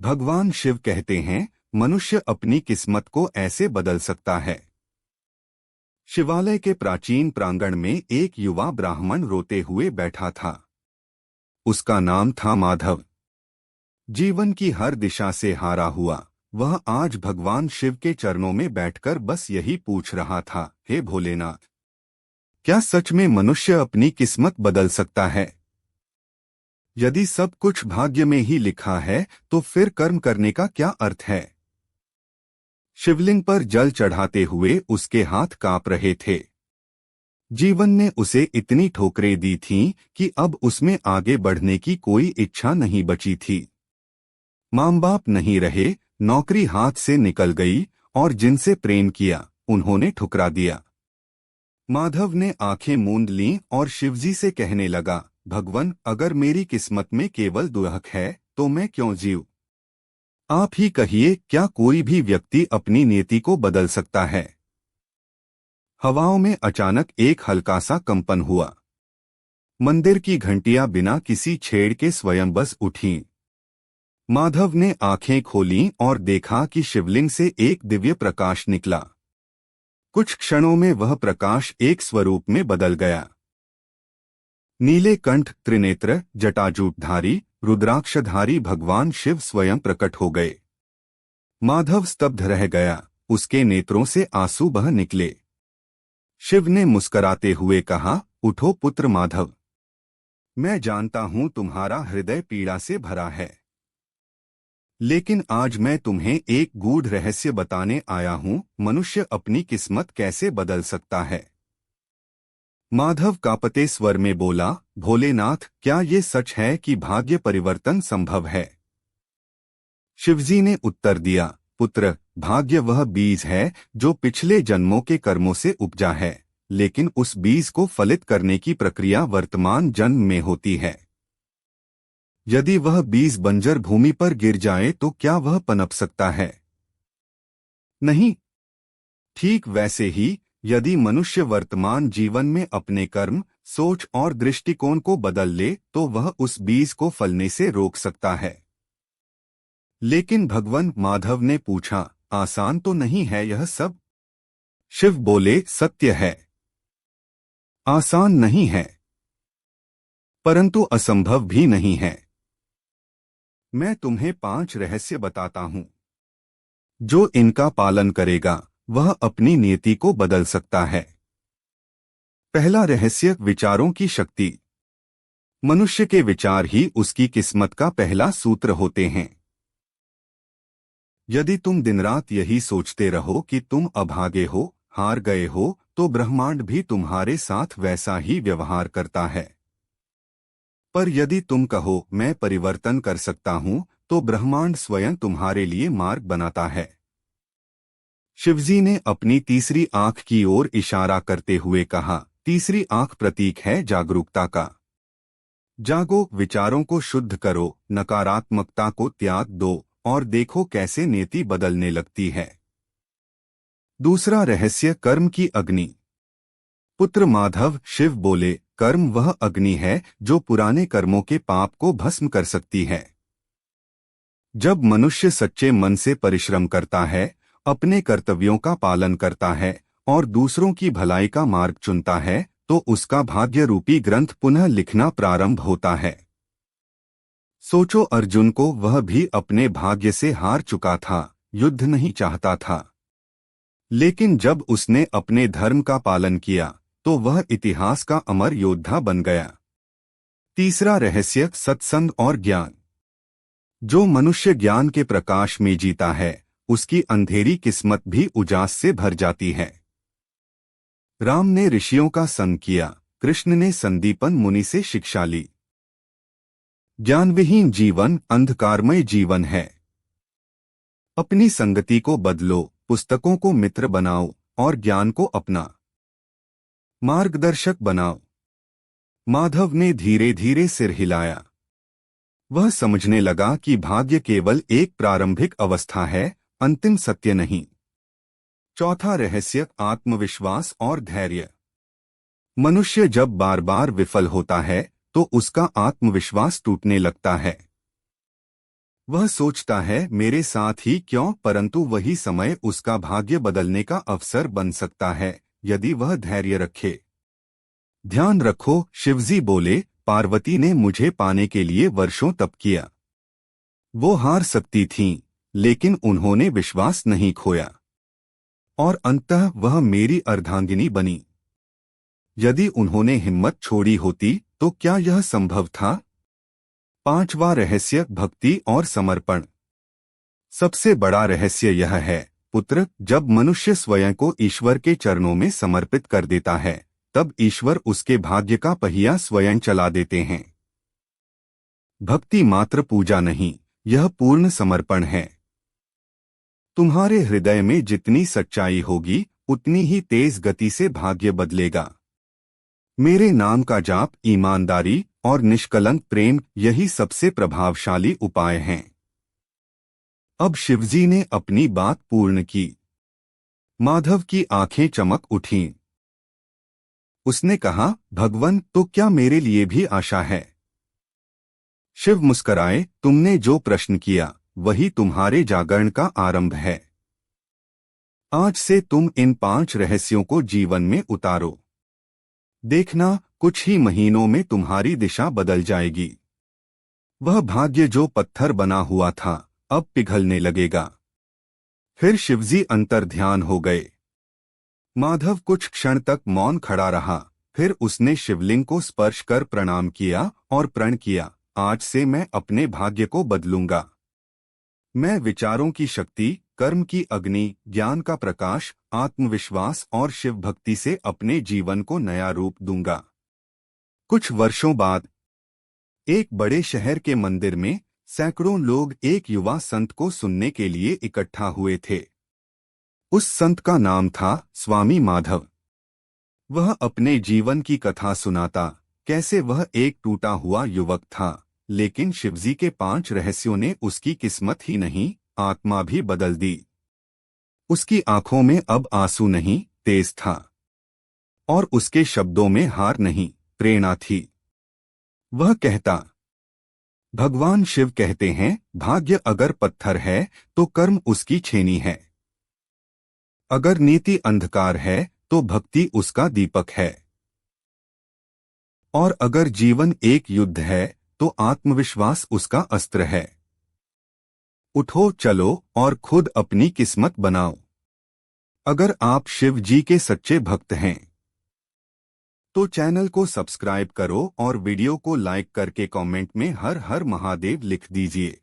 भगवान शिव कहते हैं, मनुष्य अपनी किस्मत को ऐसे बदल सकता है। शिवालय के प्राचीन प्रांगण में एक युवा ब्राह्मण रोते हुए बैठा था। उसका नाम था माधव। जीवन की हर दिशा से हारा हुआ वह आज भगवान शिव के चरणों में बैठकर बस यही पूछ रहा था, हे भोलेनाथ, क्या सच में मनुष्य अपनी किस्मत बदल सकता है? यदि सब कुछ भाग्य में ही लिखा है तो फिर कर्म करने का क्या अर्थ है? शिवलिंग पर जल चढ़ाते हुए उसके हाथ कांप रहे थे। जीवन ने उसे इतनी ठोकरें दी थीं कि अब उसमें आगे बढ़ने की कोई इच्छा नहीं बची थी। माँ बाप नहीं रहे, नौकरी हाथ से निकल गई और जिनसे प्रेम किया उन्होंने ठुकरा दिया। माधव ने आंखें मूंद लीं और शिवजी से कहने लगा, भगवान, अगर मेरी किस्मत में केवल दुख है तो मैं क्यों जीऊं? आप ही कहिए, क्या कोई भी व्यक्ति अपनी नियति को बदल सकता है? हवाओं में अचानक एक हल्का सा कंपन हुआ। मंदिर की घंटियां बिना किसी छेड़ के स्वयं बस उठीं। माधव ने आंखें खोलीं और देखा कि शिवलिंग से एक दिव्य प्रकाश निकला। कुछ क्षणों में वह प्रकाश एक स्वरूप में बदल गया। नीले कंठ, त्रिनेत्र, जटाजूटधारी, रुद्राक्षधारी भगवान शिव स्वयं प्रकट हो गए। माधव स्तब्ध रह गया, उसके नेत्रों से आंसू बह निकले। शिव ने मुस्कराते हुए कहा, उठो पुत्र माधव, मैं जानता हूं तुम्हारा हृदय पीड़ा से भरा है, लेकिन आज मैं तुम्हें एक गूढ़ रहस्य बताने आया हूं। मनुष्य अपनी किस्मत कैसे बदल सकता है? माधव कांपते स्वर में बोला, भोलेनाथ, क्या ये सच है कि भाग्य परिवर्तन संभव है? शिवजी ने उत्तर दिया, पुत्र, भाग्य वह बीज है जो पिछले जन्मों के कर्मों से उपजा है, लेकिन उस बीज को फलित करने की प्रक्रिया वर्तमान जन्म में होती है। यदि वह बीज बंजर भूमि पर गिर जाए तो क्या वह पनप सकता है? नहीं। ठीक वैसे ही यदि मनुष्य वर्तमान जीवन में अपने कर्म, सोच और दृष्टिकोण को बदल ले तो वह उस बीज को फलने से रोक सकता है। लेकिन भगवान, माधव ने पूछा, आसान तो नहीं है यह सब? शिव बोले, सत्य है, आसान नहीं है, परंतु असंभव भी नहीं है। मैं तुम्हें 5 रहस्य बताता हूं। जो इनका पालन करेगा वह अपनी नियति को बदल सकता है। पहला रहस्य, विचारों की शक्ति। मनुष्य के विचार ही उसकी किस्मत का पहला सूत्र होते हैं। यदि तुम दिन रात यही सोचते रहो कि तुम अभागे हो, हार गए हो, तो ब्रह्मांड भी तुम्हारे साथ वैसा ही व्यवहार करता है। पर यदि तुम कहो, मैं परिवर्तन कर सकता हूं, तो ब्रह्मांड स्वयं तुम्हारे लिए मार्ग बनाता है। शिवजी ने अपनी तीसरी आंख की ओर इशारा करते हुए कहा, तीसरी आंख प्रतीक है जागरूकता का। जागो, विचारों को शुद्ध करो, नकारात्मकता को त्याग दो और देखो कैसे नियति बदलने लगती है। दूसरा रहस्य, कर्म की अग्नि। पुत्र माधव, शिव बोले, कर्म वह अग्नि है जो पुराने कर्मों के पाप को भस्म कर सकती है। जब मनुष्य सच्चे मन से परिश्रम करता है, अपने कर्तव्यों का पालन करता है और दूसरों की भलाई का मार्ग चुनता है, तो उसका भाग्य रूपी ग्रंथ पुनः लिखना प्रारंभ होता है। सोचो, अर्जुन को वह भी अपने भाग्य से हार चुका था, युद्ध नहीं चाहता था, लेकिन जब उसने अपने धर्म का पालन किया तो वह इतिहास का अमर योद्धा बन गया। तीसरा रहस्य, सत्संग और ज्ञान। जो मनुष्य ज्ञान के प्रकाश में जीता है उसकी अंधेरी किस्मत भी उजास से भर जाती है। राम ने ऋषियों का संग किया, कृष्ण ने संदीपन मुनि से शिक्षा ली। ज्ञानविहीन जीवन अंधकारमय जीवन है। अपनी संगति को बदलो, पुस्तकों को मित्र बनाओ और ज्ञान को अपना मार्गदर्शक बनाओ। माधव ने धीरे धीरे सिर हिलाया। वह समझने लगा कि भाग्य केवल एक प्रारंभिक अवस्था है, अंतिम सत्य नहीं। चौथा रहस्य, आत्मविश्वास और धैर्य। मनुष्य जब बार बार विफल होता है तो उसका आत्मविश्वास टूटने लगता है। वह सोचता है मेरे साथ ही क्यों, परंतु वही समय उसका भाग्य बदलने का अवसर बन सकता है यदि वह धैर्य रखे। ध्यान रखो, शिवजी बोले, पार्वती ने मुझे पाने के लिए वर्षों तप किया। वो हार सकती थीं, लेकिन उन्होंने विश्वास नहीं खोया और अंततः वह मेरी अर्धांगिनी बनी। यदि उन्होंने हिम्मत छोड़ी होती तो क्या यह संभव था? पांचवा रहस्य, भक्ति और समर्पण। सबसे बड़ा रहस्य यह है, पुत्र, जब मनुष्य स्वयं को ईश्वर के चरणों में समर्पित कर देता है, तब ईश्वर उसके भाग्य का पहिया स्वयं चला देते हैं। भक्ति मात्र पूजा नहीं, यह पूर्ण समर्पण है। तुम्हारे हृदय में जितनी सच्चाई होगी, उतनी ही तेज गति से भाग्य बदलेगा। मेरे नाम का जाप, ईमानदारी और निष्कलंक प्रेम, यही सबसे प्रभावशाली उपाय हैं। अब शिवजी ने अपनी बात पूर्ण की। माधव की आंखें चमक उठीं। उसने कहा, भगवन, तो क्या मेरे लिए भी आशा है? शिव मुस्कराए, तुमने जो प्रश्न किया वही तुम्हारे जागरण का आरंभ है। आज से तुम इन 5 रहस्यों को जीवन में उतारो। देखना, कुछ ही महीनों में तुम्हारी दिशा बदल जाएगी। वह भाग्य जो पत्थर बना हुआ था, अब पिघलने लगेगा। फिर शिवजी अंतर्ध्यान हो गए। माधव कुछ क्षण तक मौन खड़ा रहा, फिर उसने शिवलिंग को स्पर्श कर प्रणाम किया और प्रण किया, आज से मैं अपने भाग्य को बदलूंगा। मैं विचारों की शक्ति, कर्म की अग्नि, ज्ञान का प्रकाश, आत्मविश्वास और शिव भक्ति से अपने जीवन को नया रूप दूंगा। कुछ वर्षों बाद एक बड़े शहर के मंदिर में सैकड़ों लोग एक युवा संत को सुनने के लिए इकट्ठा हुए थे। उस संत का नाम था स्वामी माधव। वह अपने जीवन की कथा सुनाता, कैसे वह एक टूटा हुआ युवक था, लेकिन शिवजी के 5 रहस्यों ने उसकी किस्मत ही नहीं, आत्मा भी बदल दी। उसकी आंखों में अब आंसू नहीं, तेज था, और उसके शब्दों में हार नहीं, प्रेरणा थी। वह कहता, भगवान शिव कहते हैं, भाग्य अगर पत्थर है तो कर्म उसकी छेनी है। अगर नीति अंधकार है तो भक्ति उसका दीपक है। और अगर जीवन एक युद्ध है तो आत्मविश्वास उसका अस्त्र है। उठो, चलो और खुद अपनी किस्मत बनाओ। अगर आप शिव जी के सच्चे भक्त हैं तो चैनल को सब्सक्राइब करो और वीडियो को लाइक करके कमेंट में हर हर महादेव लिख दीजिए।